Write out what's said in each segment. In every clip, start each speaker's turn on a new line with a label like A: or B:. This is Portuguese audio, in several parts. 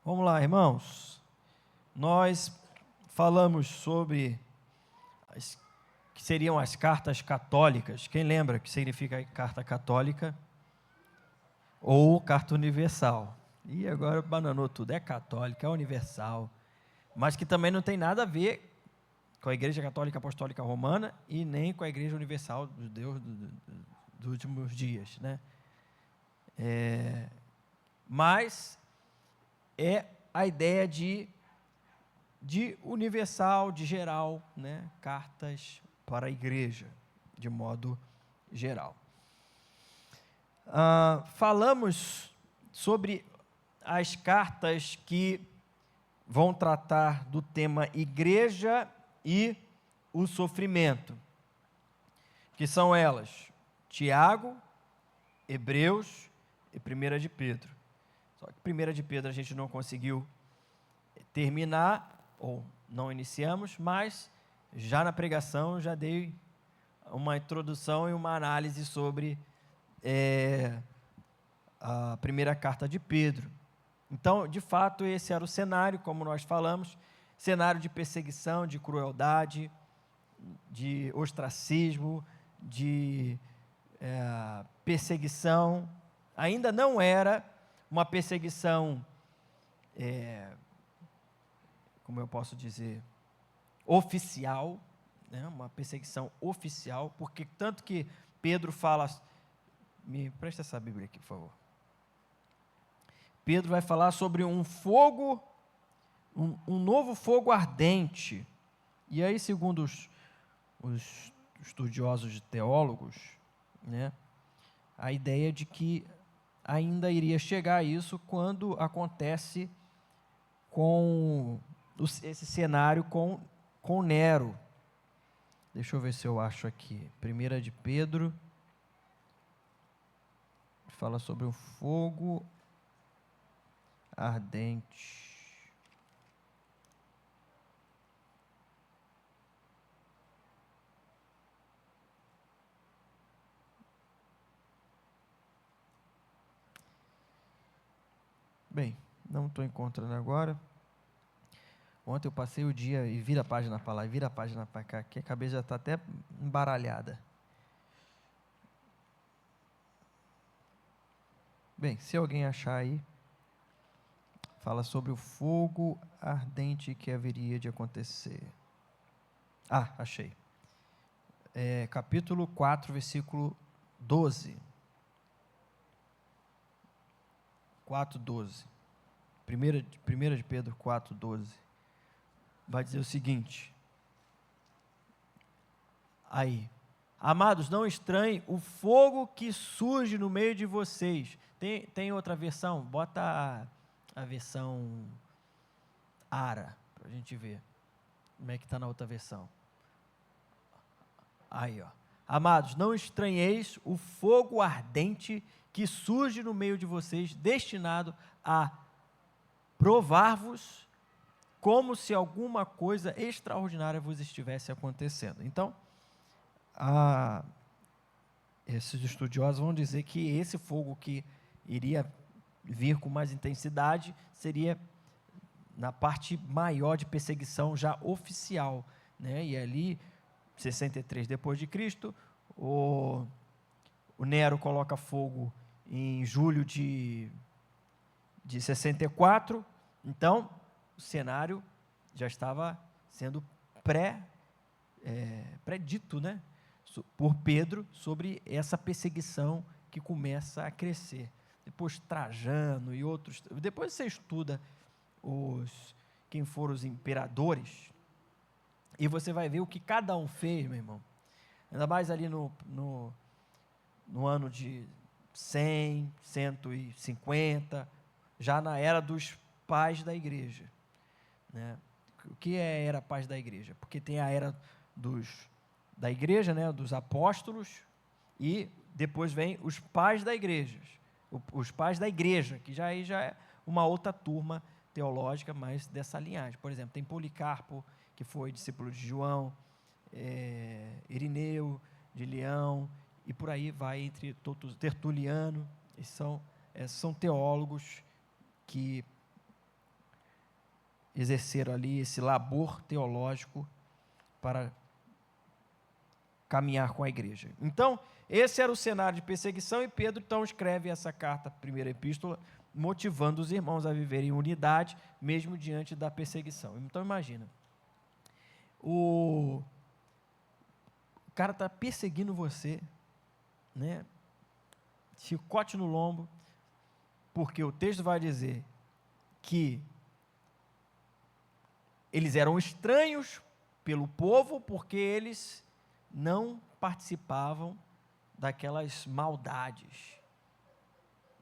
A: Vamos lá, irmãos. Nós falamos sobre que seriam as cartas católicas. Quem lembra que significa carta católica ou carta universal? E agora bananou tudo. É católica, é universal, mas que também não tem nada a ver com a Igreja Católica Apostólica Romana e nem com a Igreja Universal dos Deus dos últimos dias, né? Mas é a ideia de universal, de geral, né? Cartas para a igreja, de modo geral. Falamos sobre as cartas que vão tratar do tema igreja e o sofrimento, que são elas, Tiago, Hebreus e 1 de Pedro. Só que 1 de Pedro a gente não conseguiu terminar, ou não iniciamos, mas já na pregação já dei uma introdução e uma análise sobre a primeira carta de Pedro. Então, de fato, esse era o cenário, como nós falamos, cenário de perseguição, de crueldade, de ostracismo, de perseguição. Ainda não era uma perseguição, como eu posso dizer, oficial, né? Uma perseguição oficial, porque tanto que Pedro fala, me presta essa Bíblia aqui, por favor. Pedro vai falar sobre um fogo, um novo fogo ardente. E aí, segundo os estudiosos de teólogos, né, a ideia de que ainda iria chegar a isso quando acontece com esse cenário com Nero. Deixa eu ver se eu acho aqui. 1 de Pedro fala sobre um fogo ardente. Bem, não estou encontrando agora. Ontem eu passei o dia e vira a página para lá, vira a página para cá, que a cabeça já está até embaralhada. Bem, se alguém achar aí, fala sobre o fogo ardente que haveria de acontecer. Achei. Capítulo 4, versículo 12. 4:12. 1 de Pedro 4:12. Vai dizer o seguinte. Aí. Amados, não estranhem o fogo que surge no meio de vocês. Tem outra versão? Bota a versão ARA, para a gente ver como é que está na outra versão. Aí, ó. Amados, não estranheis o fogo ardente que surge no meio de vocês, destinado a provar-vos como se alguma coisa extraordinária vos estivesse acontecendo. Então, esses estudiosos vão dizer que esse fogo que iria vir com mais intensidade seria na parte maior de perseguição já oficial, né? E ali 63 depois de Cristo, o Nero coloca fogo em julho de 64, então o cenário já estava sendo predito, né, por Pedro sobre essa perseguição que começa a crescer. Depois Trajano e outros, depois você estuda quem foram os imperadores, e você vai ver o que cada um fez, meu irmão. Ainda mais ali no ano de 100, 150, já na era dos pais da igreja, né? O que era pais da igreja? Porque tem a era da igreja, né, dos apóstolos, e depois vem os pais da igreja, os pais da igreja, que já é uma outra turma teológica, mas dessa linhagem. Por exemplo, tem Policarpo, que foi discípulo de João, Irineu, de Leão, e por aí vai, entre Tertuliano. São teólogos que exerceram ali esse labor teológico para caminhar com a igreja. Então, esse era o cenário de perseguição, e Pedro, então, escreve essa carta, primeira epístola, motivando os irmãos a viverem em unidade, mesmo diante da perseguição. Então, imagina, o cara está perseguindo você, né? Chicote no lombo, porque o texto vai dizer que eles eram estranhos pelo povo, porque eles não participavam daquelas maldades,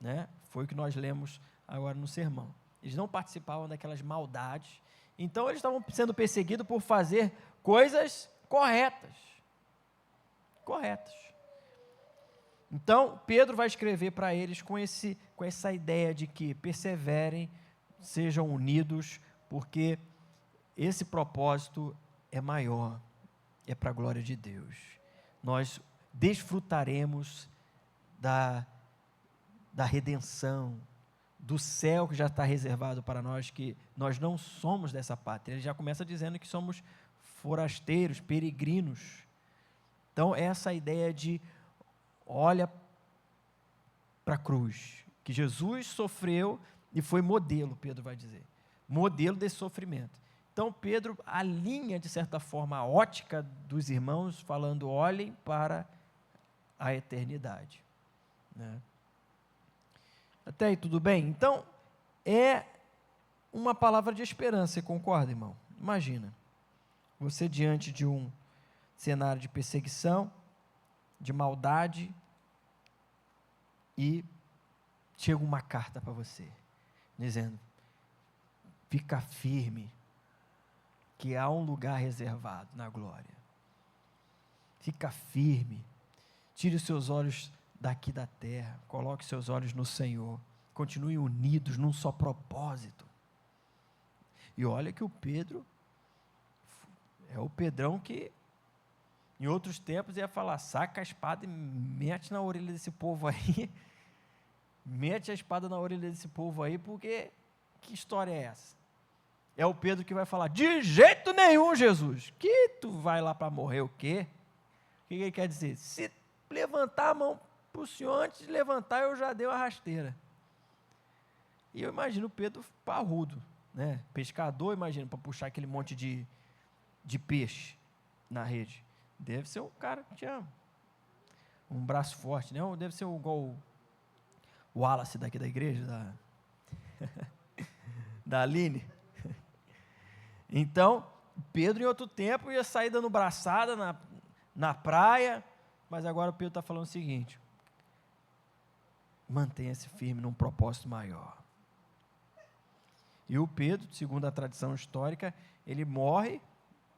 A: né? Foi o que nós lemos agora no sermão. Eles não participavam daquelas maldades, então eles estavam sendo perseguidos por fazer coisas corretas. Então, Pedro vai escrever para eles com essa ideia de que perseverem, sejam unidos, porque esse propósito é maior, é para a glória de Deus. Nós desfrutaremos da redenção, do céu que já está reservado para nós, que nós não somos dessa pátria. Ele já começa dizendo que somos forasteiros, peregrinos. Então, essa ideia de olha para a cruz, que Jesus sofreu e foi modelo, Pedro vai dizer, modelo desse sofrimento. Então, Pedro alinha, de certa forma, a ótica dos irmãos, falando, olhem para a eternidade, né? Até aí tudo bem? Então, é uma palavra de esperança, você concorda, irmão? Imagina, você diante de um cenário de perseguição, de maldade, e chega uma carta para você, dizendo, fica firme, que há um lugar reservado na glória. Fica firme, tire os seus olhos daqui da terra, coloque seus olhos no Senhor, continue unidos num só propósito. E olha que o Pedro é o Pedrão que em outros tempos ia falar, saca a espada e mete na orelha desse povo aí, mete a espada na orelha desse povo aí, porque que história é essa? É o Pedro que vai falar, de jeito nenhum, Jesus, que tu vai lá para morrer o quê? O que ele quer dizer? Se levantar a mão para o senhor, antes de levantar eu já dei uma rasteira. E eu imagino o Pedro parrudo, né? Pescador, imagino, para puxar aquele monte de peixe na rede. Deve ser um cara que tinha um braço forte, né? Ou deve ser igual o Wallace daqui da igreja, da Aline. Então, Pedro em outro tempo ia sair dando braçada na praia, mas agora o Pedro está falando o seguinte, mantenha-se firme num propósito maior. E o Pedro, segundo a tradição histórica, ele morre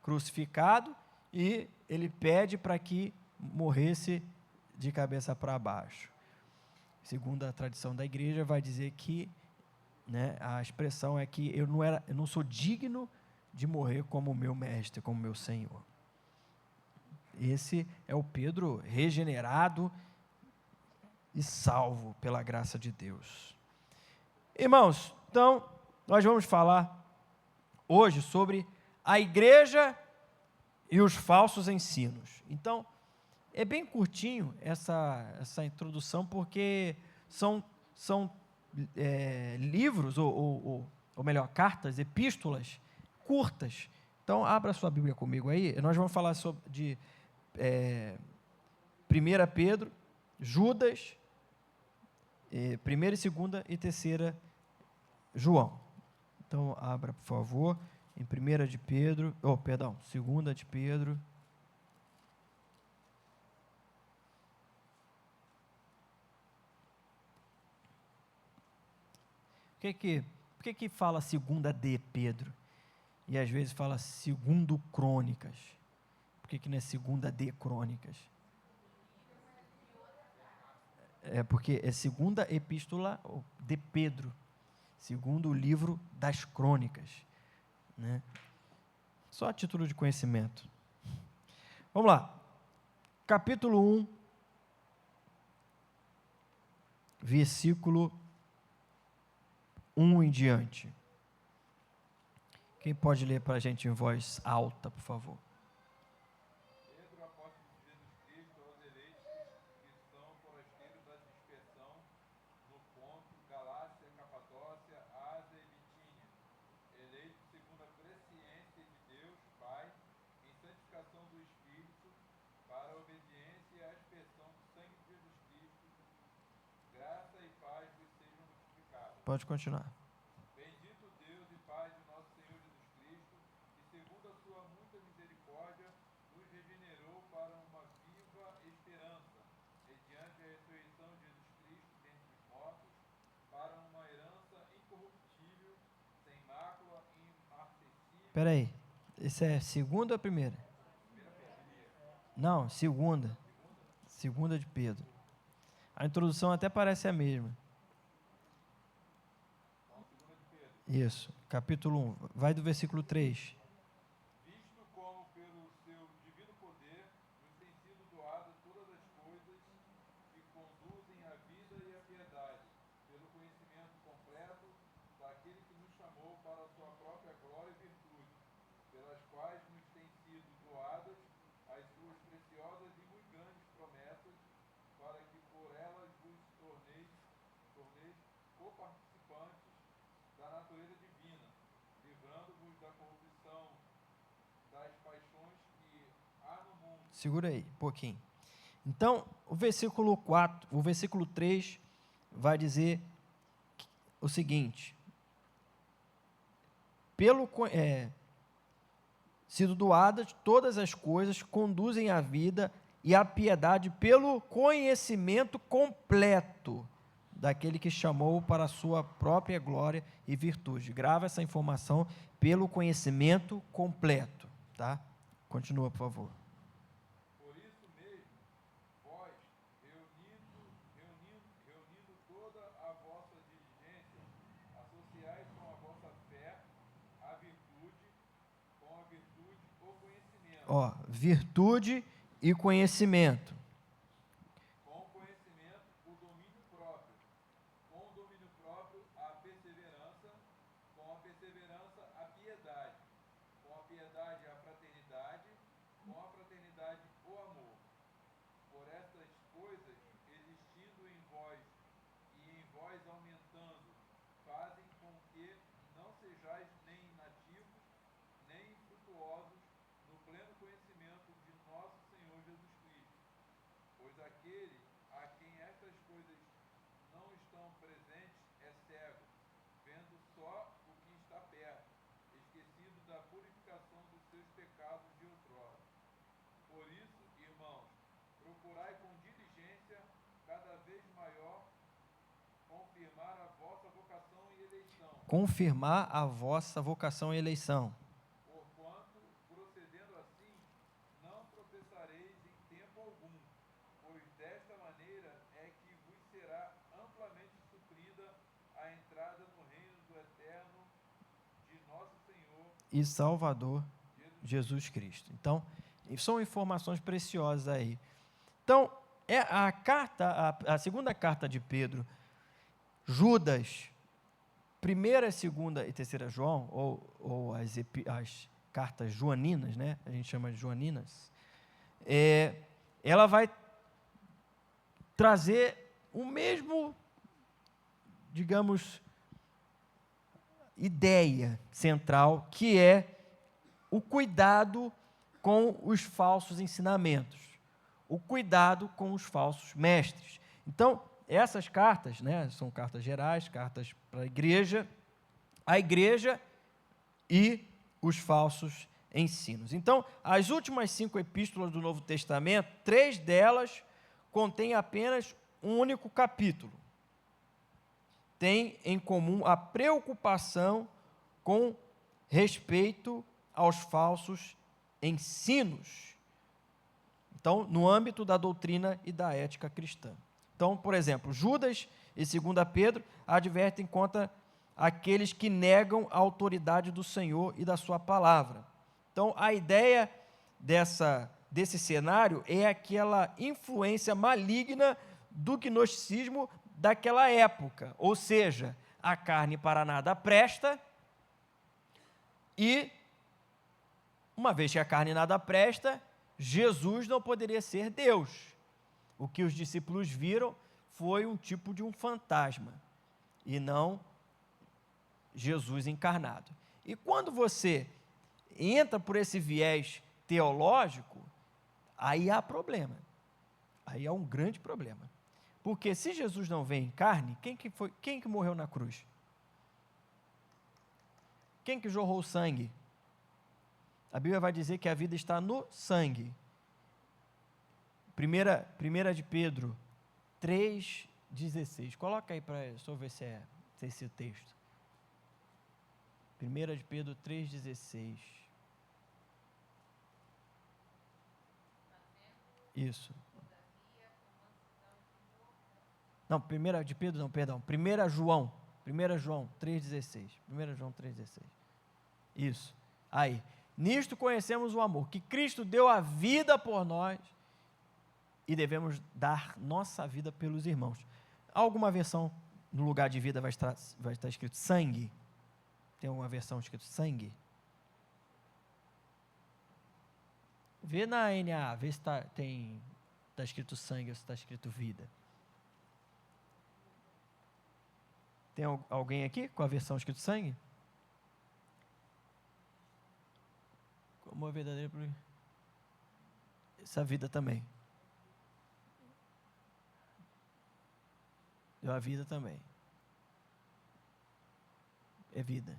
A: crucificado e ele pede para que morresse de cabeça para baixo. Segundo a tradição da igreja, vai dizer que, né, a expressão é que eu não sou digno de morrer como o meu mestre, como o meu Senhor. Esse é o Pedro regenerado e salvo pela graça de Deus. Irmãos, então, nós vamos falar hoje sobre a igreja e os falsos ensinos. Então, é bem curtinho essa introdução, porque são livros, ou melhor, cartas, epístolas curtas. Então, abra sua Bíblia comigo aí, nós vamos falar de 1 Pedro, Judas, 1ª, 2ª e 3ª João. Então, abra, por favor, em 1 de Pedro, 2 de Pedro. Por que fala 2 de Pedro? E às vezes fala 2 Crônicas. Por que não é 2 de Crônicas? É porque é 2ª epístola de Pedro, segundo livro das Crônicas, né? Só a título de conhecimento. Vamos lá. Capítulo 1, versículo 1 em diante. Quem pode ler para a gente em voz alta, por favor?
B: Pedro, apóstolo de Jesus Cristo, aos eleitos que são forasteiros da dispersão no Ponto, Galácia, Capadócia, Ásia e Bitínia, eleitos segundo a presciência de Deus, Pai, em santificação do Espírito, para a obediência e a expiação do sangue de Jesus Cristo, graça e paz vos sejam multiplicadas.
A: Pode continuar.
B: Bendito Deus e Pai de nosso Senhor Jesus Cristo, que segundo a sua muita misericórdia nos regenerou para uma viva esperança, mediante a ressurreição de Jesus Cristo dentre os mortos, para uma herança incorruptível, sem mácula e imarcessível.
A: Espera aí, esse é segunda ou primeira? Não, segunda. Segunda de Pedro. A introdução até parece a mesma. Isso, capítulo 1. Vai do versículo 3.
B: Visto como pelo seu divino poder nos têm sido doadas todas as coisas que conduzem à vida e à piedade, pelo conhecimento completo daquele que nos chamou para a sua própria glória e virtude, pelas quais nos têm sido doadas as suas preciosas e muito grandes promessas, para que por elas vos torneis coparticipantes da natureza divina, livrando-vos da corrupção das paixões que há no mundo.
A: Segura aí, um pouquinho. Então, o versículo 4, o versículo 3 vai dizer o seguinte: sido doadas todas as coisas conduzem à vida e à piedade pelo conhecimento completo daquele que chamou para a sua própria glória e virtude. Grava essa informação, pelo conhecimento completo, tá? Continua, por favor.
B: Por isso mesmo, vós, reunindo toda a vossa diligência, associais com a vossa fé a virtude, com a virtude o conhecimento.
A: Ó, virtude e conhecimento.
B: Com o conhecimento, o domínio próprio. Com o domínio próprio, a perseverança. Com a perseverança, a piedade. Com a piedade, a fraternidade. Com a fraternidade, o amor. Por estas coisas, existindo em vós e em vós aumentando, fazem com que não sejais nem nativos, nem infrutuosos no pleno conhecimento de nosso Senhor Jesus Cristo. Pois aquele a quem estas coisas não estão presentes é cego, vendo só o que está perto, esquecido da purificação dos seus pecados de outrora. Por isso, irmãos, procurai com diligência cada vez maior confirmar a vossa vocação e eleição.
A: Confirmar a vossa vocação e eleição.
B: Porquanto, procedendo assim, não tropeçareis em tempo algum, pois desta maneira é que vos será amplamente suprida a entrada no reino do eterno de nosso Senhor
A: E Salvador Jesus Cristo. Então, são informações preciosas aí. Então, a segunda carta de Pedro, Judas, 1ª, 2ª e 3ª João, ou as cartas joaninas, né? A gente chama de joaninas, ela vai trazer o mesmo, digamos, ideia central, que é o cuidado com os falsos ensinamentos, o cuidado com os falsos mestres. Então, essas cartas, né, são cartas gerais, cartas para a igreja e os falsos ensinos. Então, as últimas 5 epístolas do Novo Testamento, 3 delas contêm apenas um único capítulo. Tem em comum a preocupação com respeito aos falsos ensinos. Então, no âmbito da doutrina e da ética cristã. Então, por exemplo, Judas e 2 Pedro advertem contra aqueles que negam a autoridade do Senhor e da sua palavra. Então, a ideia desse cenário é aquela influência maligna do gnosticismo daquela época, ou seja, a carne para nada presta, E, uma vez que a carne nada presta, Jesus não poderia ser Deus. O que os discípulos viram foi um tipo de um fantasma, e não Jesus encarnado. E quando você entra por esse viés teológico, aí há problema. Aí há um grande problema. Porque se Jesus não vem em carne, quem que morreu na cruz? Quem que jorrou o sangue? A Bíblia vai dizer que a vida está no sangue. 1 de Pedro 3,16. Coloca aí para eu ver se é esse o texto. 1 de Pedro 3,16. Isso. Não, 1 de Pedro não, perdão. 1 João 3,16. 1 João 3,16. Isso. Aí. Nisto conhecemos o amor, que Cristo deu a vida por nós e devemos dar nossa vida pelos irmãos. Alguma versão, no lugar de vida, vai estar escrito sangue? Tem alguma versão escrito sangue? Vê na NA, vê se está escrito sangue ou se está escrito vida. Tem alguém aqui com a versão escrito sangue? Como a verdadeira... Essa vida também. Deu a vida também. É vida.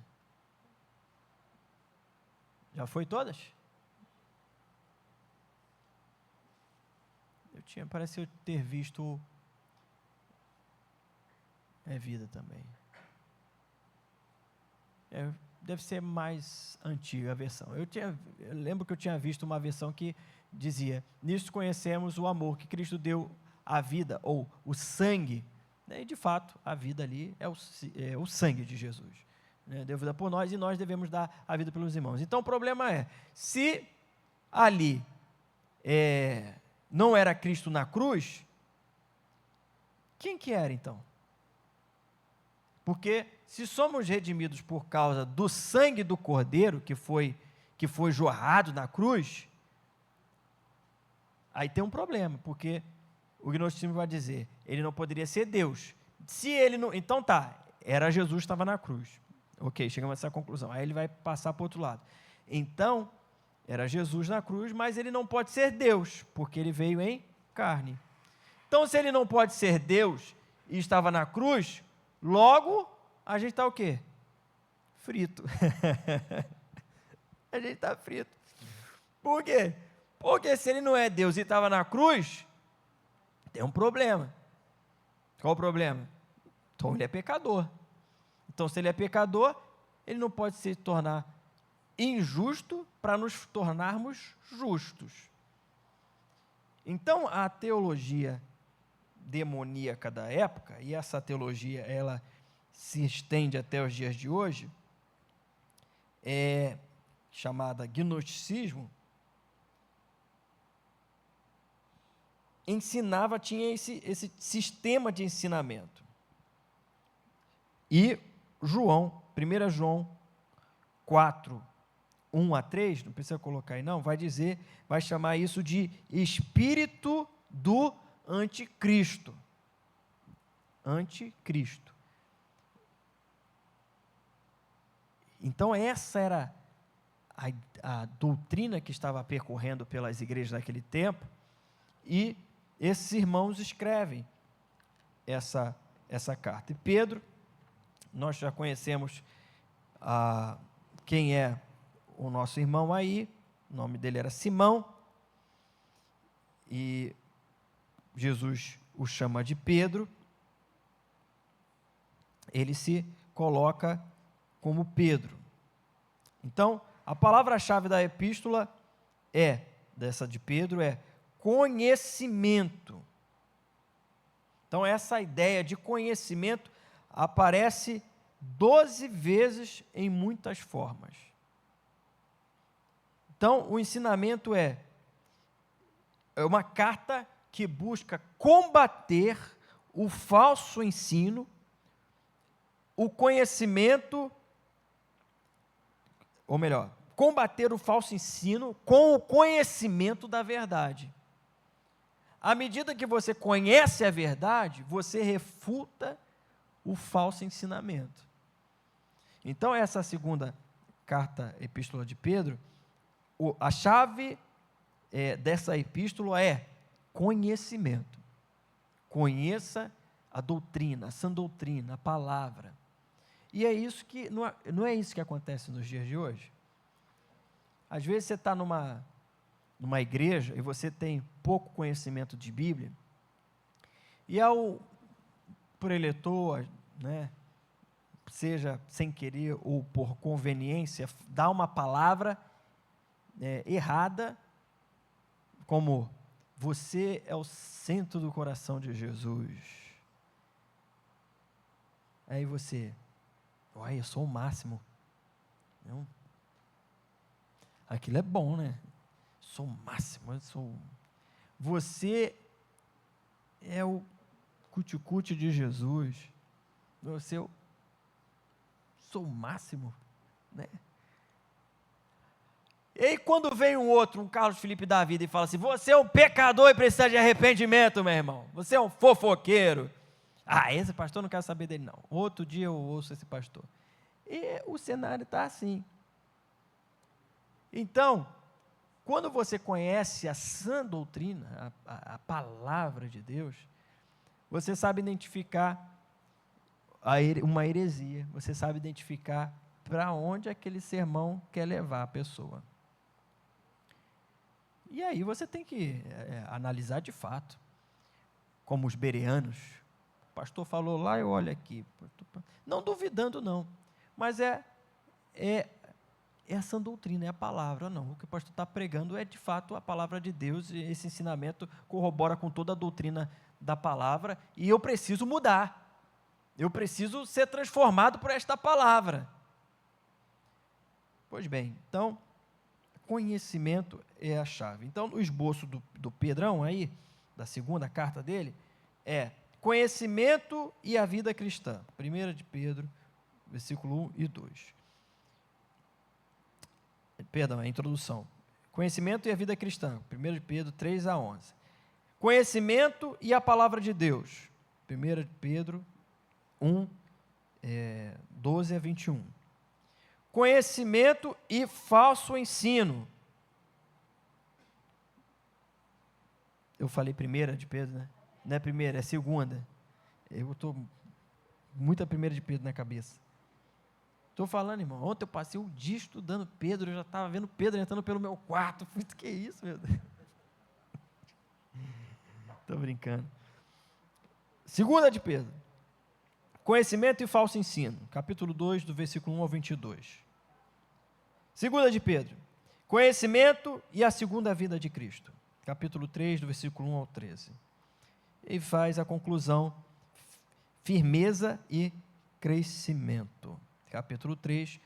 A: Já foi todas? Parece ter visto... É vida também. Deve ser mais antiga a versão. Eu lembro que eu tinha visto uma versão que dizia: nisso conhecemos o amor que Cristo deu a vida, ou o sangue. E de fato, a vida ali é o sangue de Jesus. Deu vida por nós e nós devemos dar a vida pelos irmãos. Então o problema é, se ali não era Cristo na cruz, quem que era então? Porque se somos redimidos por causa do sangue do Cordeiro, que foi jorrado na cruz, aí tem um problema, porque o gnosticismo vai dizer, ele não poderia ser Deus. Se ele não... Então era Jesus que estava na cruz. Ok, chegamos a essa conclusão. Aí ele vai passar para o outro lado. Então, era Jesus na cruz, mas ele não pode ser Deus, porque ele veio em carne. Então, se ele não pode ser Deus e estava na cruz... Logo, a gente está o quê? Frito. A gente está frito. Por quê? Porque se ele não é Deus e estava na cruz, tem um problema. Qual o problema? Então ele é pecador. Então, se ele é pecador, ele não pode se tornar injusto para nos tornarmos justos. Então, a teologia demoníaca da época, e essa teologia ela se estende até os dias de hoje, é chamada gnosticismo, tinha esse sistema de ensinamento. E 1 João 4, 1 a 3, não precisa colocar aí não, vai chamar isso de espírito do anticristo. Anticristo. Então, essa era a doutrina que estava percorrendo pelas igrejas naquele tempo, e esses irmãos escrevem essa carta. E Pedro, nós já conhecemos quem é o nosso irmão aí, o nome dele era Simão, e Jesus o chama de Pedro, ele se coloca como Pedro. Então, a palavra-chave da epístola dessa de Pedro, é conhecimento. Então, essa ideia de conhecimento aparece 12 vezes em muitas formas. Então, o ensinamento é uma carta que busca combater o falso ensino, o conhecimento, ou melhor, combater o falso ensino com o conhecimento da verdade. À medida que você conhece a verdade, você refuta o falso ensinamento. Então, essa segunda carta, epístola de Pedro, a chave dessa epístola é conhecimento. Conheça a doutrina, a sã doutrina, a palavra. E é isso que, não é isso que acontece nos dias de hoje? Às vezes você está numa igreja e você tem pouco conhecimento de Bíblia, e ao preletor, né, seja sem querer ou por conveniência, dá uma palavra errada, como você é o centro do coração de Jesus. Aí você, uai, eu sou o máximo. Não. Aquilo é bom, né? Sou o máximo, Você é o cuticute de Jesus. Você sou o máximo, né? E aí quando vem um outro, um Carlos Felipe da vida, e fala assim, você é um pecador e precisa de arrependimento, meu irmão. Você é um fofoqueiro. Esse pastor não quero saber dele não. Outro dia eu ouço esse pastor. E o cenário está assim. Então, quando você conhece a sã doutrina, a palavra de Deus, você sabe identificar uma heresia, você sabe identificar para onde aquele sermão quer levar a pessoa. E aí você tem que analisar de fato, como os bereanos. O pastor falou lá, eu olho aqui. Não duvidando não, mas é a sã doutrina, é a palavra. Não, o que o pastor está pregando é de fato a palavra de Deus, e esse ensinamento corrobora com toda a doutrina da palavra, e eu preciso mudar, eu preciso ser transformado por esta palavra. Pois bem, então, conhecimento é a chave. Então, o esboço do Pedrão aí, da segunda carta dele, é conhecimento e a vida cristã. 1 de Pedro, versículo 1 e 2. Perdão, é a introdução. Conhecimento e a vida cristã. 1 de Pedro 3 a 11. Conhecimento e a palavra de Deus. 1 de Pedro 1, 12 a 21. Conhecimento e falso ensino. Eu falei 1 de Pedro, né? Não é primeira, é segunda. Eu estou muita 1 de Pedro na cabeça. Estou falando, irmão, ontem eu passei o dia estudando Pedro, eu já estava vendo Pedro entrando pelo meu quarto. Que isso, meu Deus? Estou brincando. 2 de Pedro. Conhecimento e falso ensino. Capítulo 2, do versículo 1 ao 22. 2 de Pedro. Conhecimento e a segunda vida de Cristo. Capítulo 3, do versículo 1 ao 13. E faz a conclusão, firmeza e crescimento. Capítulo 3,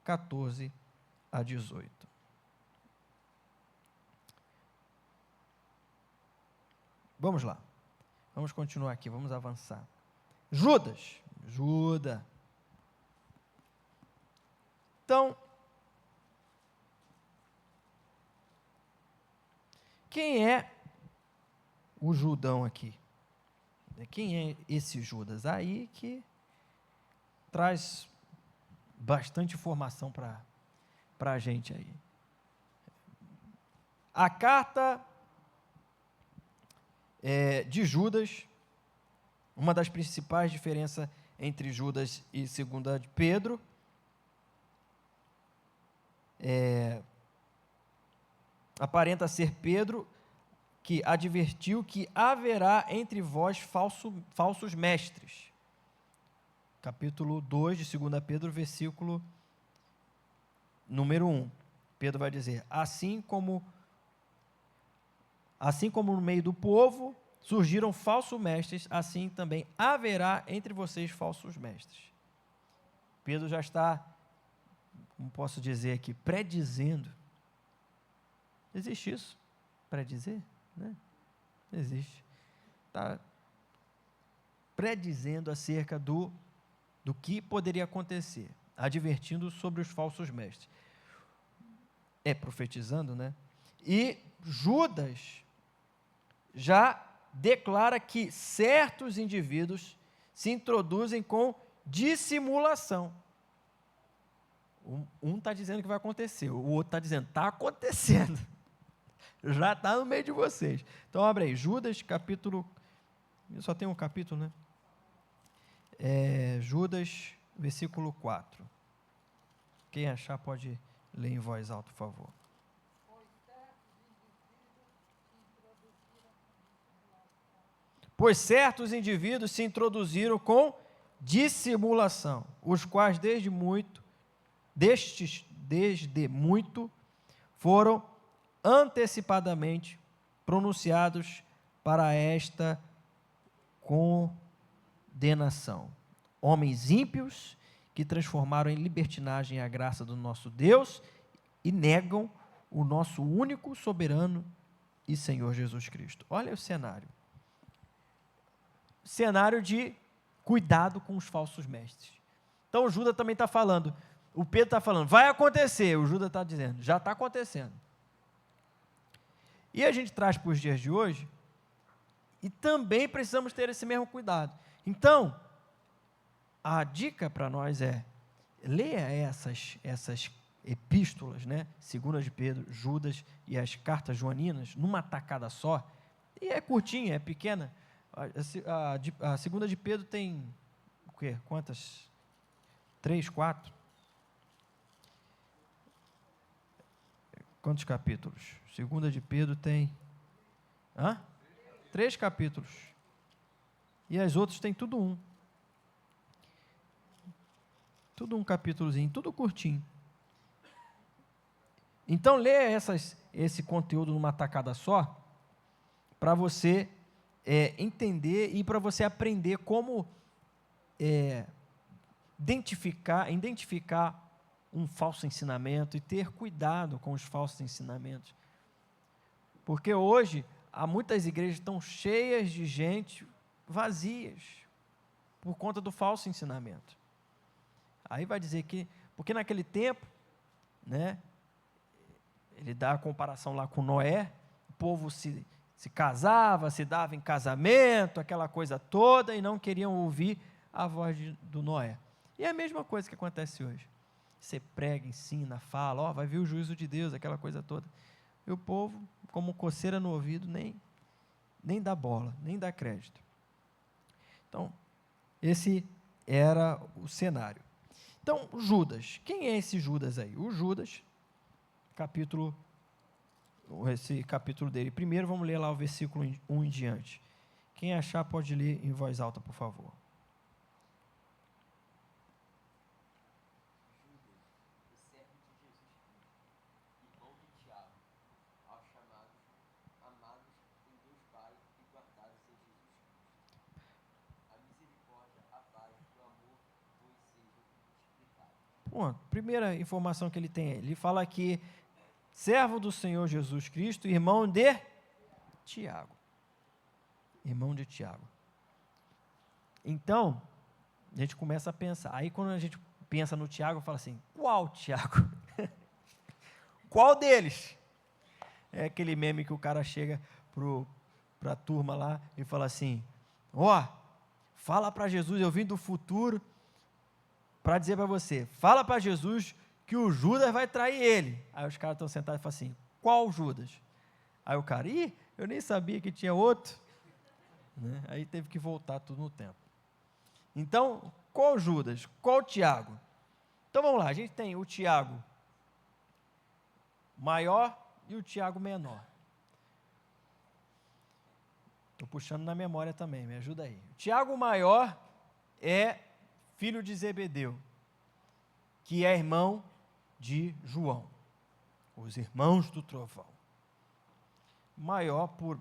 A: 14 a 18. Vamos lá. Vamos continuar aqui, vamos avançar. Judas. Então, quem é o Judão aqui? Quem é esse Judas? Aí que traz bastante informação para a gente aí. A carta de Judas, uma das principais diferenças entre Judas e 2 de Pedro, aparenta ser Pedro, que advertiu que haverá entre vós falsos mestres. Capítulo 2 de 2 Pedro, versículo número 1. Pedro vai dizer, assim como no meio do povo surgiram falsos mestres, assim também haverá entre vocês falsos mestres. Pedro já está, como posso dizer aqui, predizendo. Existe isso? Predizer? Né? Existe. Está predizendo acerca do que poderia acontecer, advertindo sobre os falsos mestres. profetizando, né? E Judas já declara que certos indivíduos se introduzem com dissimulação. Um está dizendo que vai acontecer, o outro está dizendo, está acontecendo. Já está no meio de vocês. Então, abre aí, Judas, capítulo... Só tem um capítulo, né? Judas, versículo 4. Quem achar pode ler em voz alta, por favor. Pois certos indivíduos se introduziram com dissimulação, os quais desde muito foram antecipadamente pronunciados para esta condenação. Homens ímpios que transformaram em libertinagem a graça do nosso Deus e negam o nosso único soberano e Senhor Jesus Cristo. Olha o cenário. Cenário de cuidado com os falsos mestres. Então o Judas também está falando, o Pedro está falando, vai acontecer, o Judas está dizendo, já está acontecendo. E a gente traz para os dias de hoje, e também precisamos ter esse mesmo cuidado. Então, a dica para nós é, leia essas epístolas, né? 2 de Pedro, Judas e as cartas joaninas, numa tacada só, e é curtinha, é pequena. A 2 de Pedro tem, o quê? Quantas? 3, 4? Quantos capítulos? 2 de Pedro tem... 3 capítulos. E as outras tem tudo um. Tudo um capítulozinho, tudo curtinho. Então, leia esse conteúdo numa tacada só, para você entender e para você aprender como identificar um falso ensinamento e ter cuidado com os falsos ensinamentos. Porque hoje, há muitas igrejas que estão cheias de gente vazias, por conta do falso ensinamento. Aí vai dizer que, porque naquele tempo, né, ele dá a comparação lá com Noé, o povo se casava, se dava em casamento, aquela coisa toda, e não queriam ouvir a voz do Noé. E é a mesma coisa que acontece hoje. Você prega, ensina, fala, vai vir o juízo de Deus, aquela coisa toda. E o povo, como coceira no ouvido, nem dá bola, nem dá crédito. Então, esse era o cenário. Então, Judas, quem é esse Judas aí? O Judas, esse capítulo dele. Primeiro, vamos ler lá o versículo 1 em diante. Quem achar pode ler em voz alta, por favor. Bom, primeira informação que ele tem, ele fala aqui, servo do Senhor Jesus Cristo, irmão de Tiago. Irmão de Tiago. Então, a gente começa a pensar. Aí, quando a gente pensa no Tiago, fala assim, qual Tiago? Qual deles? É aquele meme que o cara chega para a turma lá e fala assim, fala para Jesus, eu vim do futuro para dizer para você, fala para Jesus que o Judas vai trair ele. Aí os caras estão sentados e falam assim, qual Judas? Aí o cara, eu nem sabia que tinha outro. Né? Aí teve que voltar tudo no tempo. Então, qual Judas? Qual Tiago? Então vamos lá, a gente tem o Tiago maior e o Tiago menor. Estou puxando na memória também, me ajuda aí. O Tiago maior é filho de Zebedeu, que é irmão de João, os irmãos do trovão. Maior por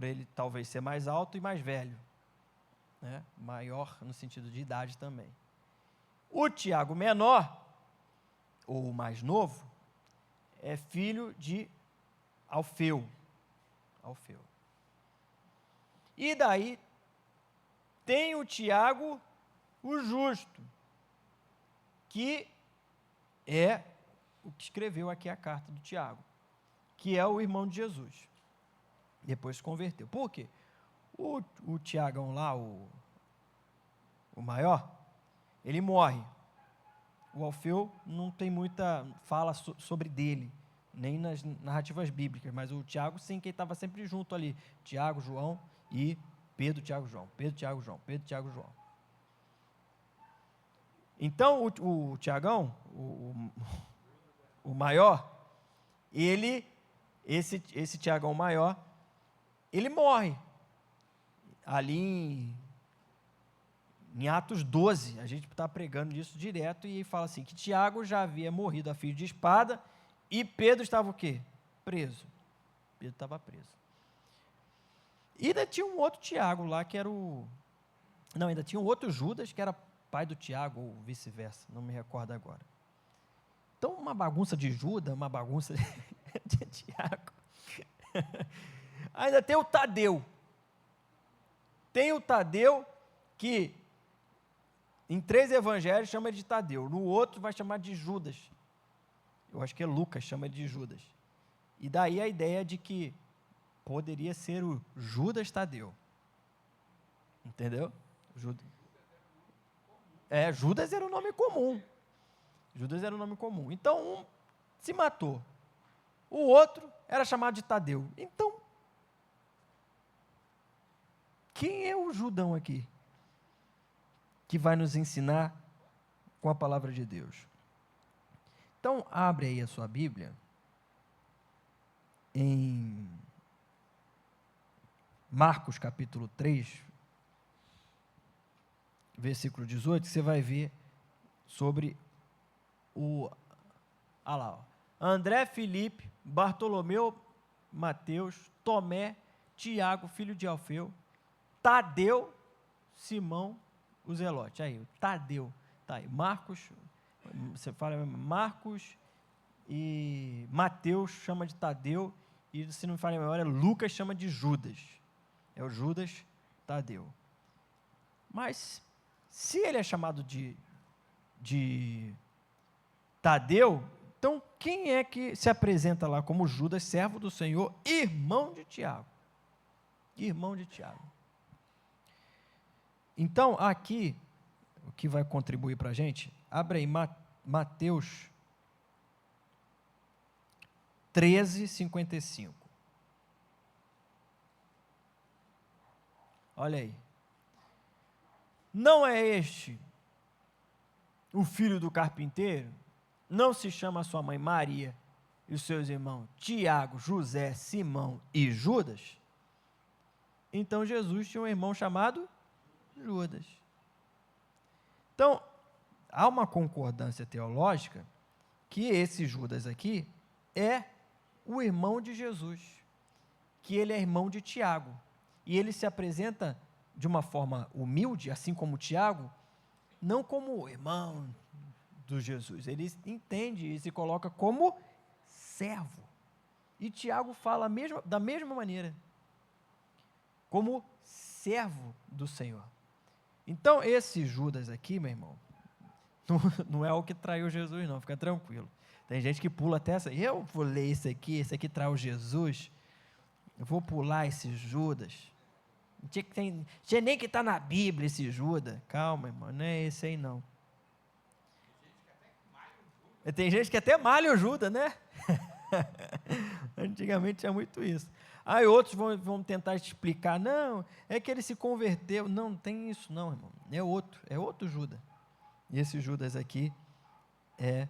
A: ele talvez ser mais alto e mais velho, né? Maior no sentido de idade também. O Tiago menor, ou mais novo, é filho de Alfeu. E daí tem o Tiago, o justo, que é o que escreveu aqui a carta do Tiago, que é o irmão de Jesus. Depois se converteu. Por quê? O Tiagão lá, o maior, ele morre. O Alfeu não tem muita fala sobre dele, nem nas narrativas bíblicas, mas o Tiago, sim, que estava sempre junto ali. Tiago, João e Pedro, Tiago, João. Pedro, Tiago, João. Pedro, Tiago, João. Então, o Tiagão, o maior, esse Tiagão maior, ele morre. Ali em Atos 12, a gente está pregando isso direto, e fala assim, que Tiago já havia morrido a fio de espada, e Pedro estava o quê? Preso. Pedro estava preso. E ainda tinha um outro Tiago lá, que era ainda tinha um outro Judas, que era pai do Tiago, ou vice-versa, não me recordo agora. Então, uma bagunça de Judas, uma bagunça de Tiago. Ainda tem o Tadeu. Tem o Tadeu, que em 3 evangelhos chama de Tadeu, no outro vai chamar de Judas. Eu acho que é Lucas, chama de Judas. E daí a ideia de que poderia ser o Judas Tadeu. Entendeu? Judas era o nome comum. Judas era o nome comum. Então, um se matou. O outro era chamado de Tadeu. Então, quem é o Judão aqui? Que vai nos ensinar com a palavra de Deus. Então, abre aí a sua Bíblia em Marcos capítulo 3, versículo 18, que você vai ver sobre André, Filipe, Bartolomeu, Mateus, Tomé, Tiago, filho de Alfeu, Tadeu, Simão, o Zelote. Aí, Tadeu. Tá aí. Marcos, você fala Marcos e Mateus chama de Tadeu, e se não me falha a memória, Lucas chama de Judas. É o Judas Tadeu. Mas, se ele é chamado de Tadeu, então quem é que se apresenta lá como Judas, servo do Senhor, irmão de Tiago? Irmão de Tiago. Então, aqui, o que vai contribuir para a gente, abre aí Mateus 13:55. Olha aí. Não é este o filho do carpinteiro? Não se chama sua mãe Maria e os seus irmãos Tiago, José, Simão e Judas? Então Jesus tinha um irmão chamado Judas. Então, há uma concordância teológica que esse Judas aqui é o irmão de Jesus, que ele é irmão de Tiago, e ele se apresenta de uma forma humilde, assim como Tiago, não como irmão do Jesus, ele entende e se coloca como servo, e Tiago fala da mesma maneira, como servo do Senhor. Então, esse Judas aqui, meu irmão, não é o que traiu Jesus, não, fica tranquilo. Tem gente que pula até essa. Eu vou ler esse aqui traiu Jesus. Eu vou pular esse Judas. Não tinha nem que estar na Bíblia esse Judas. Calma, irmão, não é esse aí, não. Tem gente que até malha o Judas, né? Antigamente tinha muito isso. Aí outros vão tentar te explicar, não, é que ele se converteu. Não tem isso não, irmão. É outro Judas. E esse Judas aqui é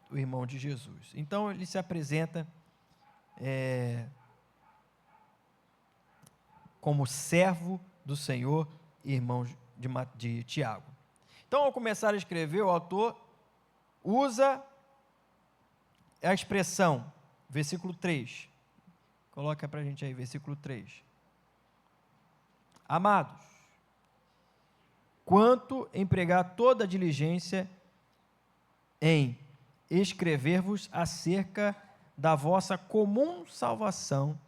A: o irmão de Jesus. Então ele se apresenta como servo do Senhor e irmão de Tiago. Então, ao começar a escrever, o autor usa a expressão, versículo 3. Coloca para a gente aí, versículo 3. Amados, quanto empregar toda a diligência em escrever-vos acerca da vossa comum salvação,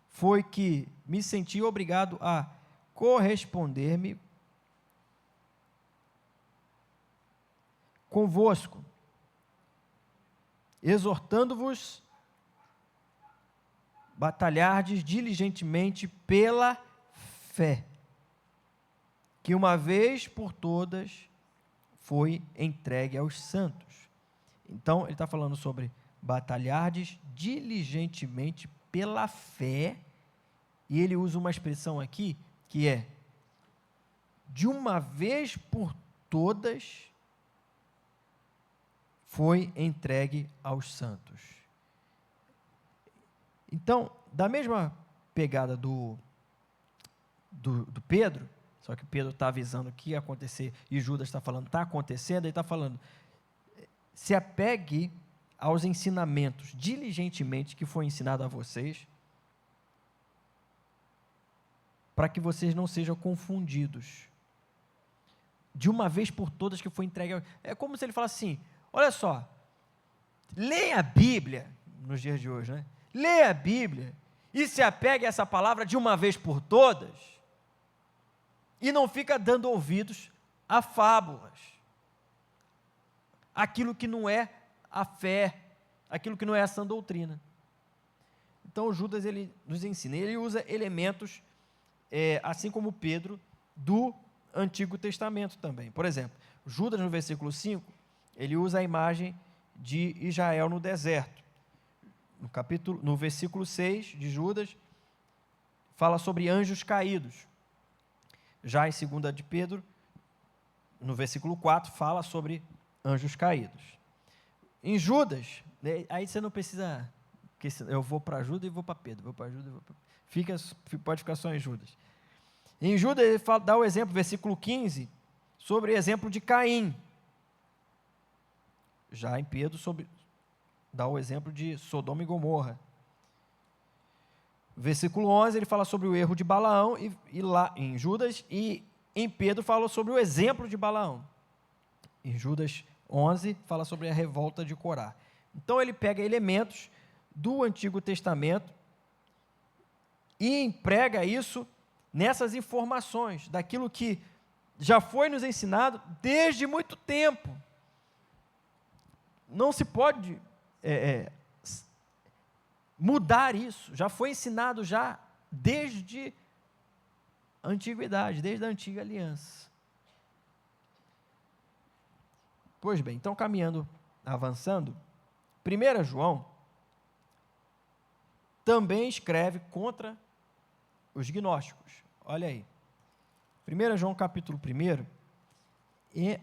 A: foi que me senti obrigado a corresponder-me convosco, exortando-vos batalhardes diligentemente pela fé, que uma vez por todas foi entregue aos santos. Então, ele está falando sobre batalhardes diligentemente pela fé, e ele usa uma expressão aqui, que é, de uma vez por todas, foi entregue aos santos. Então, da mesma pegada do Pedro, só que Pedro está avisando que ia acontecer, e Judas está falando, está acontecendo, ele está falando, se apegue aos ensinamentos diligentemente que foi ensinado a vocês, para que vocês não sejam confundidos. De uma vez por todas que foi entregue. É como se ele falasse assim, olha só, leia a Bíblia, nos dias de hoje, né? Leia a Bíblia e se apegue a essa palavra de uma vez por todas e não fica dando ouvidos a fábulas, aquilo que não é a fé, aquilo que não é a sã doutrina. Então, Judas, ele nos ensina, ele usa elementos, assim como Pedro, do Antigo Testamento também. Por exemplo, Judas, no versículo 5, ele usa a imagem de Israel no deserto. No versículo 6 de Judas, fala sobre anjos caídos. Já em 2 de Pedro, no versículo 4, fala sobre anjos caídos. Em Judas, aí você não precisa, porque eu vou para Judas e vou para Pedro, vou para Judas e vou para Pedro. Pode ficar só em Judas. Em Judas, ele dá o exemplo, versículo 15, sobre o exemplo de Caim. Já em Pedro, dá o exemplo de Sodoma e Gomorra. Versículo 11, ele fala sobre o erro de Balaão, e lá em Judas, e em Pedro fala sobre o exemplo de Balaão. Em Judas 11, fala sobre a revolta de Corá. Então, ele pega elementos do Antigo Testamento e emprega isso nessas informações, daquilo que já foi nos ensinado desde muito tempo. Não se pode mudar isso, já foi ensinado já desde a antiguidade, desde a antiga aliança. Pois bem, então caminhando, avançando, 1 João também escreve contra os gnósticos. Olha aí, 1 João capítulo 1, é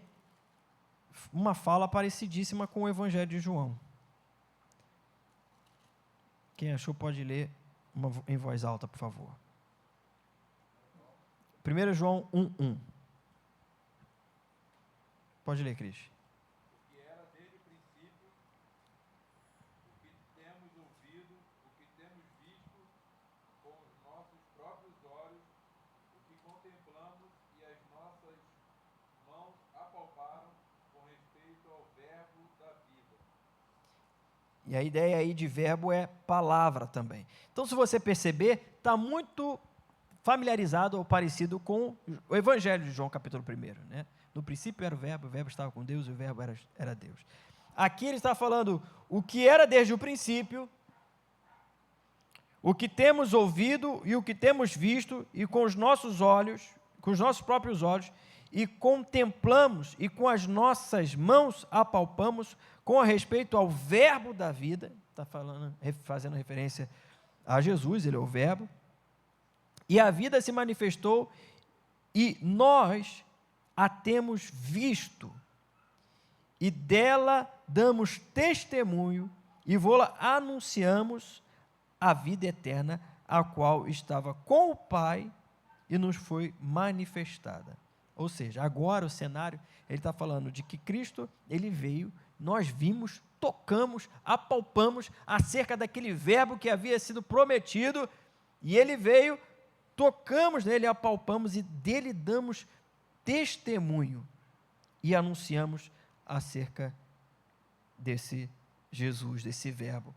A: uma fala parecidíssima com o Evangelho de João. Quem achou pode ler em voz alta, por favor. 1 João 1:1. Pode ler, Cris.
B: O que era desde o princípio, o que temos ouvido, o que temos visto com os nossos próprios olhos, o que contemplamos e as nossas mãos apalparam com respeito ao verbo da vida.
A: E a ideia aí de verbo é palavra também. Então, se você perceber, está muito familiarizado ou parecido com o Evangelho de João, capítulo 1. Né? No princípio era o verbo estava com Deus e o verbo era Deus. Aqui ele está falando o que era desde o princípio, o que temos ouvido e o que temos visto, e com os nossos olhos, com os nossos próprios olhos, e contemplamos, e com as nossas mãos apalpamos, com a respeito ao verbo da vida, está fazendo referência a Jesus, ele é o verbo, e a vida se manifestou, e nós a temos visto, e dela damos testemunho, e vô-la anunciamos, a vida eterna, a qual estava com o Pai, e nos foi manifestada. Ou seja, agora o cenário, ele está falando de que Cristo, ele veio, nós vimos, tocamos, apalpamos acerca daquele verbo que havia sido prometido, e ele veio, tocamos nele, apalpamos e dele damos testemunho e anunciamos acerca desse Jesus, desse verbo.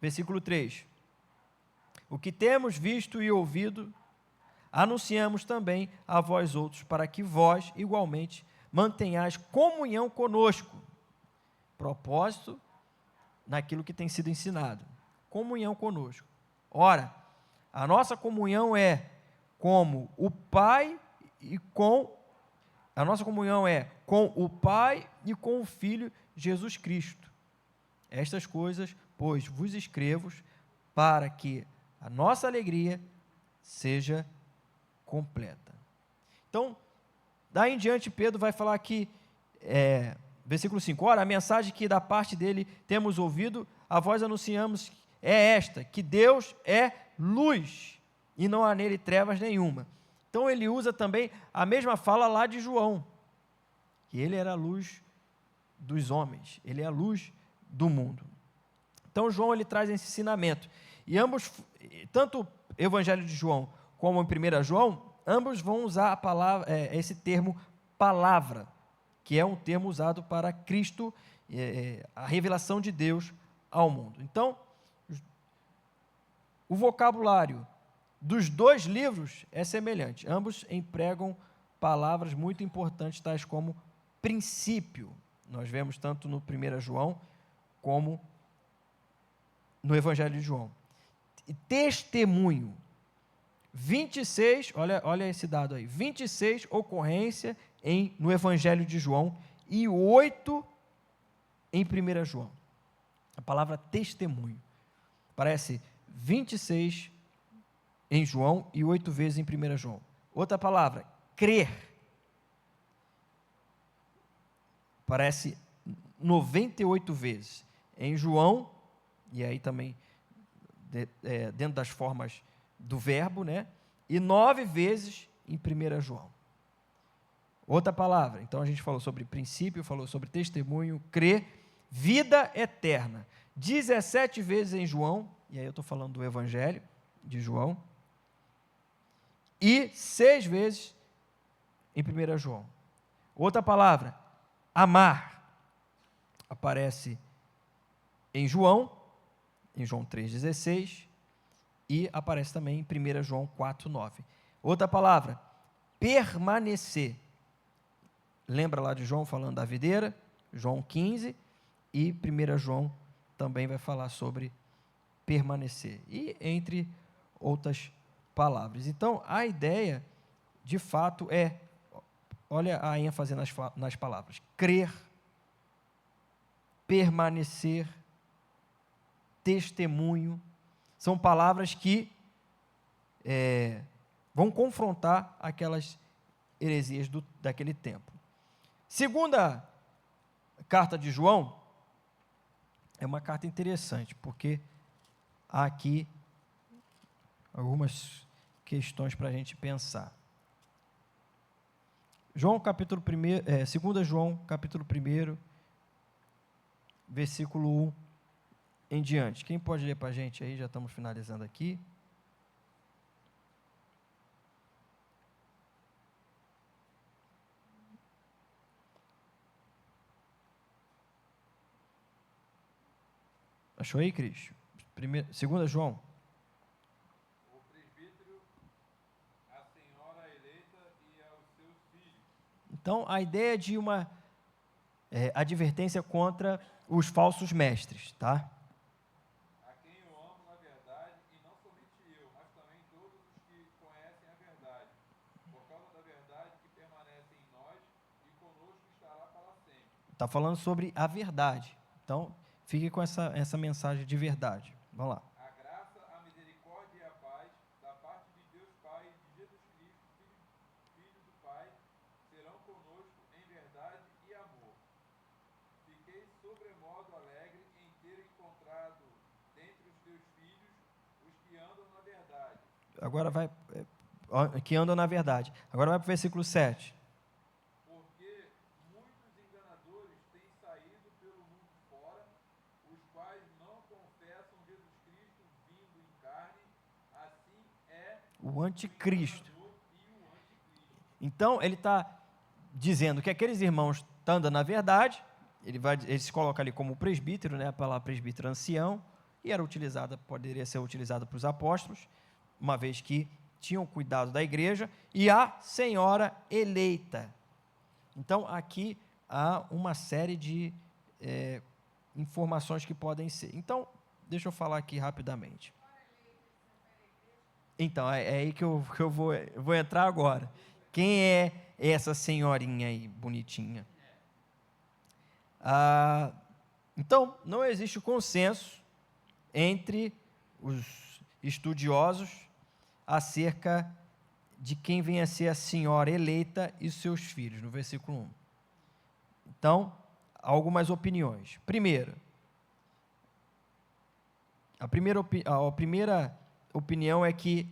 A: Versículo 3. O que temos visto e ouvido, anunciamos também a vós outros, para que vós, igualmente, mantenhais comunhão conosco. Propósito naquilo que tem sido ensinado. Comunhão conosco. Ora, a nossa comunhão é como o Pai e com a nossa comunhão é com o Pai e com o Filho Jesus Cristo. Estas coisas, pois, vos escrevo para que a nossa alegria seja completa. Então, daí em diante, Pedro vai falar aqui, versículo 5, ora, a mensagem que da parte dele temos ouvido, a vós anunciamos é esta, que Deus é luz, e não há nele trevas nenhuma. Então, ele usa também a mesma fala lá de João, que ele era a luz dos homens, ele é a luz do mundo. Então, João, ele traz esse ensinamento, e ambos, tanto o Evangelho de João, como em 1 João, ambos vão usar a palavra, esse termo palavra, que é um termo usado para Cristo, a revelação de Deus ao mundo. Então, o vocabulário dos dois livros é semelhante. Ambos empregam palavras muito importantes, tais como princípio. Nós vemos tanto no 1 João, como no Evangelho de João. E testemunho. 26, olha esse dado aí, 26 ocorrência no Evangelho de João e 8 em 1 João. A palavra testemunho aparece 26 em João e 8 vezes em 1 João. Outra palavra, crer, aparece 98 vezes em João, e aí também dentro das formas do verbo, né? E 9 vezes em 1 João. Outra palavra, então a gente falou sobre princípio, falou sobre testemunho, crer, vida eterna. 17 vezes em João, e aí eu estou falando do Evangelho de João, e 6 vezes em 1 João. Outra palavra, amar, aparece em João 3,16, e aparece também em 1 João 4,9. Outra palavra, permanecer. Lembra lá de João falando da videira? João 15, e 1 João também vai falar sobre permanecer. E entre outras palavras. Então, a ideia, de fato, olha a ênfase nas palavras, crer, permanecer, testemunho, são palavras que vão confrontar aquelas heresias daquele tempo. Segunda carta de João é uma carta interessante, porque há aqui algumas questões para a gente pensar. João capítulo 1, 2 João capítulo 1, versículo 1 em diante. Quem pode ler para a gente aí? Já estamos finalizando aqui. Achou aí, Cris? 2 João.
B: O presbítero, a senhora eleita e aos seus filhos.
A: Então, a ideia de uma advertência contra os falsos mestres, tá?
B: A quem eu amo na verdade, e não somente eu, mas também todos os que conhecem a verdade, por causa da verdade que permanece em nós e conosco estará para sempre.
A: Está falando sobre a verdade. Então, fique com essa mensagem de verdade. Vamos lá.
B: A graça, a misericórdia e a paz, da parte de Deus Pai e de Jesus Cristo, Filho do Pai, serão conosco em verdade e amor. Fiquei sobremodo alegre em ter encontrado dentre os teus filhos os que andam na verdade.
A: Agora vai, que andam na verdade. Agora vai para o versículo 7.
B: Porque muitos enganadores têm saído pelo mundo fora, os quais não confessam Jesus Cristo vindo em carne, assim é
A: O anticristo.
B: o enganador e o anticristo.
A: Então, ele está dizendo que aqueles irmãos estão andando na verdade, ele se coloca ali como presbítero, né, a palavra presbítero ancião, e poderia ser utilizada para os apóstolos, uma vez que tinham cuidado da igreja, e a senhora eleita. Então, aqui há uma série de informações que podem ser. Então, deixa eu falar aqui rapidamente. Então, é aí que eu vou entrar agora. Quem é essa senhorinha aí, bonitinha? Então, não existe consenso entre os estudiosos acerca de quem vem a ser a senhora eleita e seus filhos, no versículo 1. Então, algumas opiniões. Primeiro, a primeira opinião é que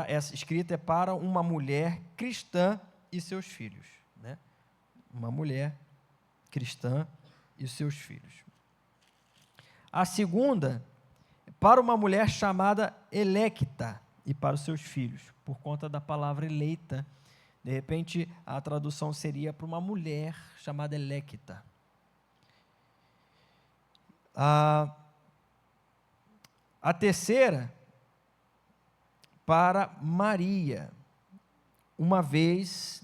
A: essa escrita é para uma mulher cristã e seus filhos, né? Uma mulher cristã e seus filhos. A segunda, para uma mulher chamada Electa e para os seus filhos, por conta da palavra eleita. De repente, a tradução seria para uma mulher chamada Electa. A terceira, para Maria, uma vez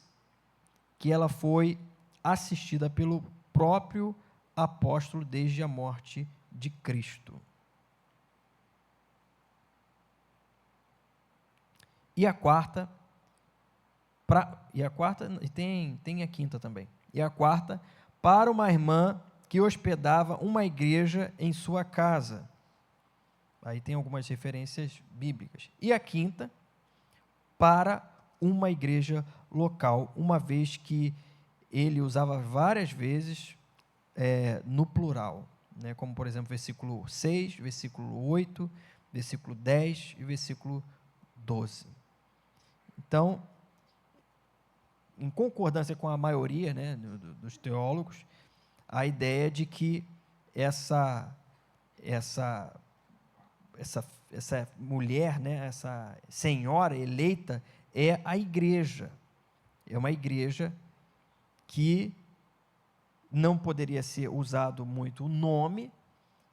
A: que ela foi assistida pelo próprio apóstolo desde a morte de Cristo. E a quarta, e tem a quinta também. E a quarta, para uma irmã que hospedava uma igreja em sua casa. Aí tem algumas referências bíblicas. E a quinta, para uma igreja local, uma vez que ele usava várias vezes no plural, né? Como, por exemplo, versículo 6, versículo 8, versículo 10 e versículo 12. Então, em concordância com a maioria, né, dos teólogos, a ideia de que essa mulher, né, essa senhora eleita, é a igreja. É uma igreja que não poderia ser usado muito o nome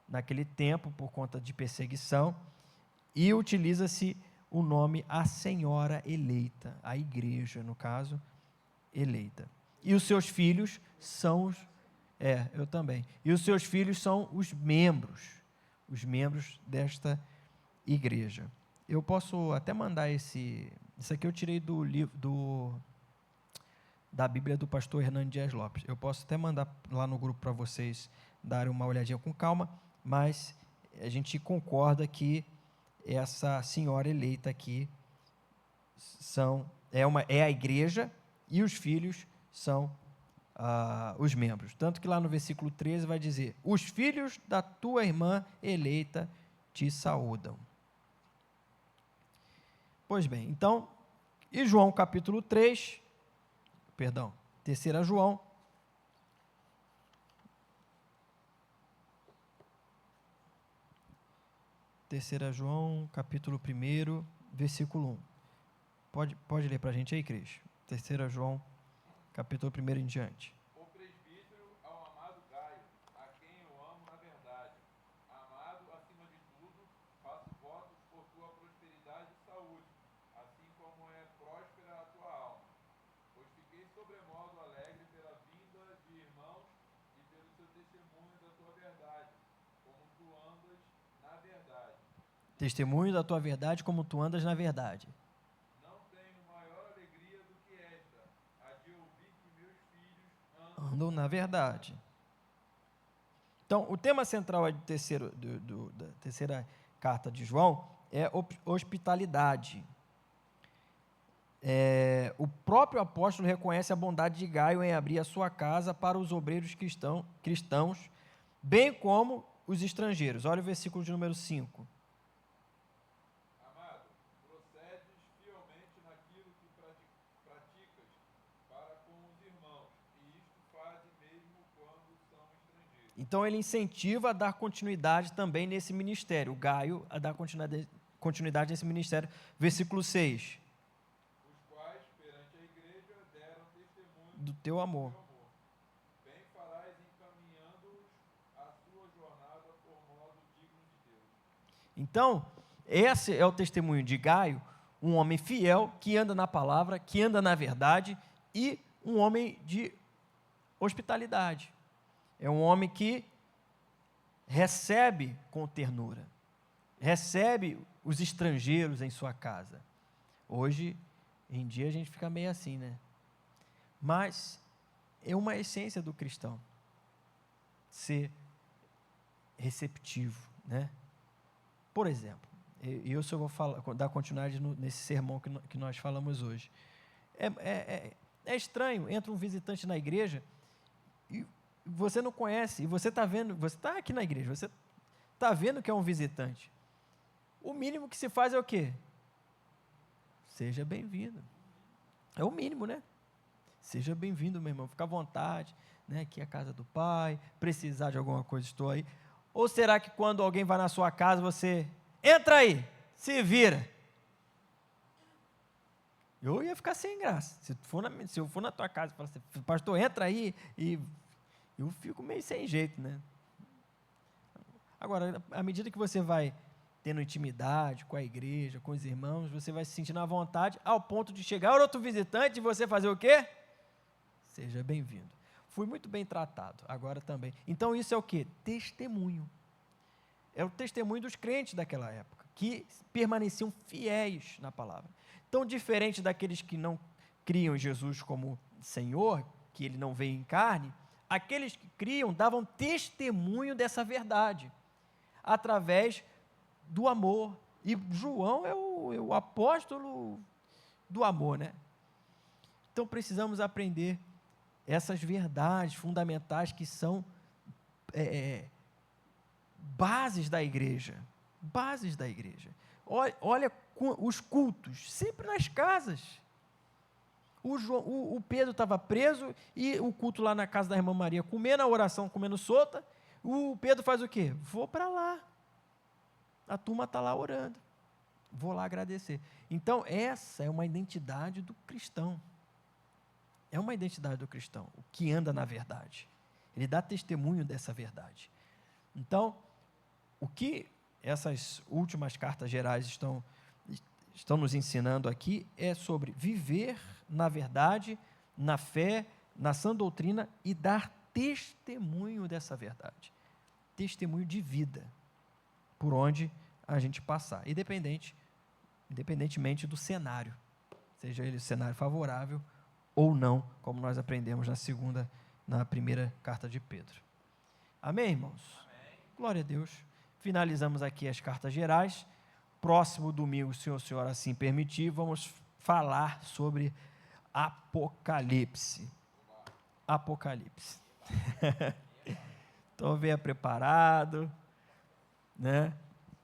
A: naquele tempo por conta de perseguição, e utiliza-se o nome a senhora eleita, a igreja, no caso, eleita. E os seus filhos são eu também. E os seus filhos são os membros desta igreja. Eu posso até mandar isso aqui eu tirei do livro da Bíblia do pastor Hernando Dias Lopes. Eu posso até mandar lá no grupo para vocês darem uma olhadinha com calma, mas a gente concorda que essa senhora eleita aqui é a igreja e os filhos são os membros. Tanto que lá no versículo 13 vai dizer: os filhos da tua irmã eleita te saúdam. Pois bem, então, e João capítulo 3, 3 João, capítulo 1, versículo 1. Pode ler para a gente aí, Cris? 3 João, capítulo 1 em diante.
B: O presbítero ao amado Gaio, a quem eu amo na verdade. Amado acima de tudo, faço votos por tua prosperidade e saúde, assim como é próspera a tua alma. Pois fiquei sobremodo alegre pela vinda de irmãos e pelo seu testemunho da tua verdade, como tu andas na verdade.
A: Testemunho da tua verdade, como tu andas na verdade. Andam na verdade. Então, o tema central da terceira carta de João é hospitalidade. O próprio apóstolo reconhece a bondade de Gaio em abrir a sua casa para os obreiros cristãos, bem como os estrangeiros. Olha o versículo de número 5. Então, ele incentiva a dar continuidade também nesse ministério, o Gaio a dar continuidade nesse ministério. Versículo 6.
B: Os quais, perante a igreja, deram testemunho
A: do teu amor.
B: Bem farás encaminhando-os a sua jornada por modo digno de Deus.
A: Então, esse é o testemunho de Gaio, um homem fiel, que anda na palavra, que anda na verdade, e um homem de hospitalidade. É um homem que recebe com ternura, recebe os estrangeiros em sua casa. Hoje em dia a gente fica meio assim, né? Mas é uma essência do cristão ser receptivo, né? Por exemplo, eu só vou dar continuidade nesse sermão que nós falamos hoje. É estranho, entra um visitante na igreja e você não conhece, e você está vendo, você está aqui na igreja, você está vendo que é um visitante. O mínimo que se faz é o quê? Seja bem-vindo. É o mínimo, né? Seja bem-vindo, meu irmão, fica à vontade, né? Aqui é a casa do Pai, precisar de alguma coisa, estou aí. Ou será que quando alguém vai na sua casa, você entra aí, se vira? Eu ia ficar sem graça. Se eu for na tua casa e falar assim, pastor, entra aí, e eu fico meio sem jeito, né? Agora, à medida que você vai tendo intimidade com a igreja, com os irmãos, você vai se sentindo à vontade, ao ponto de chegar outro visitante e você fazer o quê? Seja bem-vindo. Fui muito bem tratado, agora também. Então, isso é o quê? Testemunho. É o testemunho dos crentes daquela época, que permaneciam fiéis na palavra. Então, diferente daqueles que não criam em Jesus como Senhor, que ele não veio em carne, aqueles que criam davam testemunho dessa verdade, através do amor. E João é o apóstolo do amor, né? Então, precisamos aprender essas verdades fundamentais que são bases da igreja. Bases da igreja. Olha os cultos, sempre nas casas. O Pedro estava preso e o culto lá na casa da irmã Maria, comendo a oração, comendo solta. O Pedro faz o quê? Vou para lá. A turma está lá orando. Vou lá agradecer. Então, essa é uma identidade do cristão. É uma identidade do cristão, o que anda na verdade. Ele dá testemunho dessa verdade. Então, o que essas últimas cartas gerais estão nos ensinando aqui é sobre viver na verdade, na fé, na sã doutrina e dar testemunho dessa verdade. Testemunho de vida, por onde a gente passar, independentemente do cenário, seja ele cenário favorável ou não, como nós aprendemos na primeira carta de Pedro. Amém, irmãos?
B: Amém.
A: Glória a Deus. Finalizamos aqui as cartas gerais. Próximo domingo, se o Senhor assim permitir, vamos falar sobre Apocalipse. Apocalipse. Então, venha preparado, né,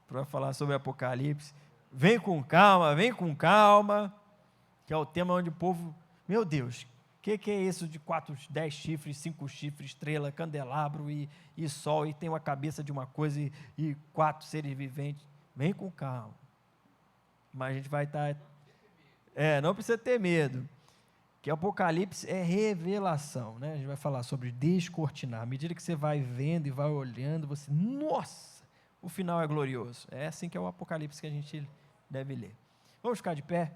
A: para falar sobre Apocalipse. Vem com calma, que é o tema onde o povo, meu Deus, o que é isso de 10 chifres, 5 chifres, estrela, candelabro e sol, e tem uma cabeça de uma coisa e 4 seres viventes? Vem com calma. Mas a gente vai estar... não precisa ter medo. Que Apocalipse é revelação, né? A gente vai falar sobre descortinar. À medida que você vai vendo e vai olhando, você... Nossa! O final é glorioso. É assim que é o Apocalipse que a gente deve ler. Vamos ficar de pé?